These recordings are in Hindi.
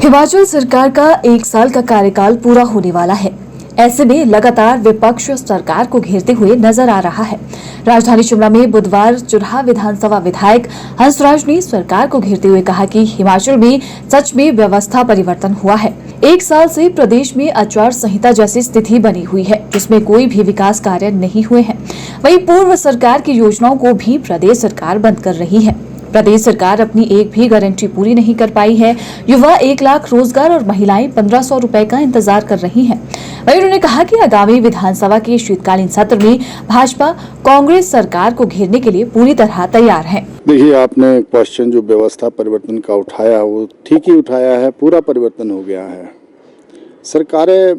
हिमाचल सरकार का 1 साल का कार्यकाल पूरा होने वाला है। ऐसे में लगातार विपक्ष सरकार को घेरते हुए नजर आ रहा है। राजधानी शिमला में बुधवार चुराह विधानसभा विधायक हंसराज ने सरकार को घेरते हुए कहा कि हिमाचल में सच में व्यवस्था परिवर्तन हुआ है। 1 साल से प्रदेश में आचार संहिता जैसी स्थिति बनी हुई है, जिसमें कोई भी विकास कार्य नहीं हुए हैं। वहीं पूर्व सरकार की योजनाओं को भी प्रदेश सरकार बंद कर रही है। प्रदेश सरकार अपनी एक भी गारंटी पूरी नहीं कर पाई है। युवा 1 लाख रोजगार और महिलाएं 1500 रुपए का इंतजार कर रही हैं। वहीं उन्होंने कहा कि आगामी विधानसभा के शीतकालीन सत्र में भाजपा कांग्रेस सरकार को घेरने के लिए पूरी तरह तैयार है। देखिए, आपने क्वेश्चन जो व्यवस्था परिवर्तन का उठाया वो ठीक ही उठाया है। पूरा परिवर्तन हो गया है। सरकारें,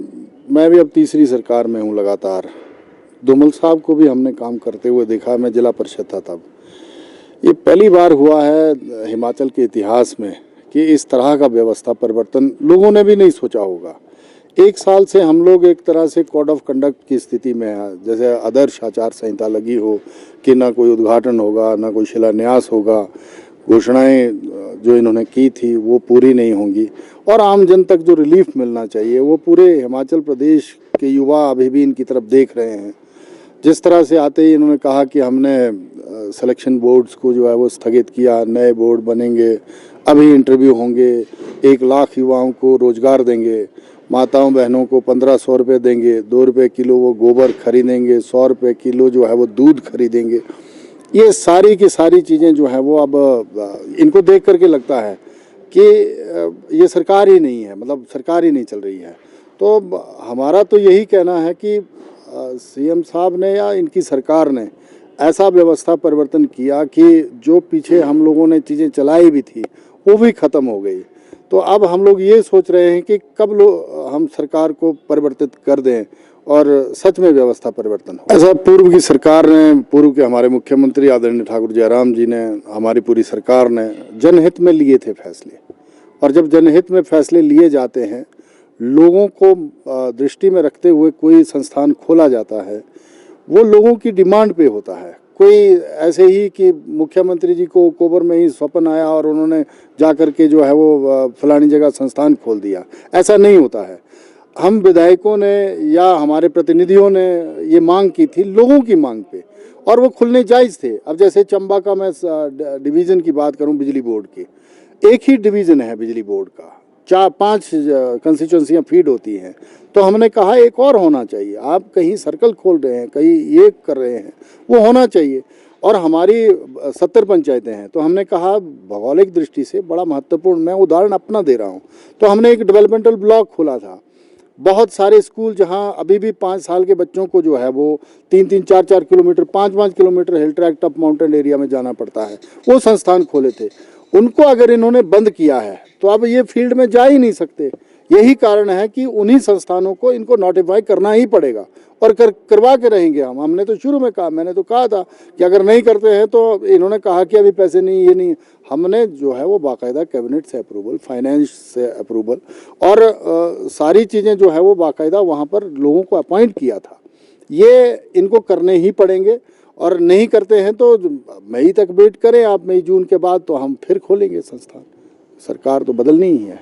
मैं भी अब तीसरी सरकार में हूँ लगातार। धूमल साहब को भी हमने काम करते हुए देखा। मैं जिला परिषद था तब। ये पहली बार हुआ है हिमाचल के इतिहास में कि इस तरह का व्यवस्था परिवर्तन लोगों ने भी नहीं सोचा होगा। 1 साल से हम लोग एक तरह से कोड ऑफ कंडक्ट की स्थिति में है, जैसे आदर्श आचार संहिता लगी हो कि ना कोई उद्घाटन होगा, ना कोई शिलान्यास होगा, घोषणाएं जो इन्होंने की थी वो पूरी नहीं होंगी और आम जन तक जो रिलीफ मिलना चाहिए वो पूरे हिमाचल प्रदेश के युवा अभी भी इनकी तरफ देख रहे हैं। जिस तरह से आते ही इन्होंने कहा कि हमने सिलेक्शन बोर्ड्स को जो है वो स्थगित किया, नए बोर्ड बनेंगे, अभी इंटरव्यू होंगे, 1 लाख युवाओं को रोजगार देंगे, माताओं बहनों को 1500 रुपये देंगे, 2 रुपये किलो वो गोबर खरीदेंगे, 100 रुपये किलो जो है वो दूध खरीदेंगे। ये सारी की सारी चीज़ें जो है वो अब इनको देख करके लगता है कि ये सरकार ही नहीं है, मतलब सरकार ही नहीं चल रही है। तो हमारा तो यही कहना है कि सीएम साहब ने या इनकी सरकार ने ऐसा व्यवस्था परिवर्तन किया कि जो पीछे हम लोगों ने चीज़ें चलाई भी थी वो भी ख़त्म हो गई। तो अब हम लोग ये सोच रहे हैं कि कब हम सरकार को परिवर्तित कर दें और सच में व्यवस्था परिवर्तन हो। ऐसा पूर्व की सरकार ने, पूर्व के हमारे मुख्यमंत्री आदरणीय ठाकुर जयराम जी ने, हमारी पूरी सरकार ने जनहित में लिए थे फैसले। और जब जनहित में फैसले लिए जाते हैं, लोगों को दृष्टि में रखते हुए कोई संस्थान खोला जाता है, वो लोगों की डिमांड पे होता है। कोई ऐसे ही कि मुख्यमंत्री जी को ओक्टोबर में ही स्वप्न आया और उन्होंने जा कर के जो है वो फलानी जगह संस्थान खोल दिया, ऐसा नहीं होता है। हम विधायकों ने या हमारे प्रतिनिधियों ने ये मांग की थी लोगों की मांग पे, और वो खुलने जायज़ थे। अब जैसे चंबा का मैं डिवीज़न की बात करूँ, बिजली बोर्ड की, एक ही डिवीज़न है बिजली बोर्ड का, 4-5 कंस्टिट्यूंसियाँ फीड होती हैं। तो हमने कहा एक और होना चाहिए। आप कहीं सर्कल खोल रहे हैं, कहीं ये कर रहे हैं, वो होना चाहिए। और हमारी 70 पंचायतें हैं, तो हमने कहा भौगोलिक दृष्टि से बड़ा महत्वपूर्ण, मैं उदाहरण अपना दे रहा हूँ, तो हमने एक डेवलपमेंटल ब्लॉक खोला था। बहुत सारे स्कूल जहाँ अभी भी 5 साल के बच्चों को जो है वो 3-3, 4-4 किलोमीटर, 5-5 किलोमीटर हिल ट्रैक टॉप माउंटेन एरिया में जाना पड़ता है, वो संस्थान खोले थे। उनको अगर इन्होंने बंद किया है तो अब ये फील्ड में जा ही नहीं सकते। यही कारण है कि उन्हीं संस्थानों को इनको नोटिफाई करना ही पड़ेगा और करवा के रहेंगे हम। हमने तो शुरू में कहा, मैंने तो कहा था कि अगर नहीं करते हैं तो इन्होंने कहा कि अभी पैसे नहीं, ये नहीं। हमने जो है वो बाकायदा कैबिनेट से अप्रूवल, फाइनेंस से अप्रूवल और सारी चीज़ें जो है वो बाकायदा वहाँ पर लोगों को अपॉइंट किया था। ये इनको करने ही पड़ेंगे और नहीं करते हैं तो मई तक वेट करें आप, मई जून के बाद तो हम फिर खोलेंगे संस्थान। सरकार तो बदलनी ही है।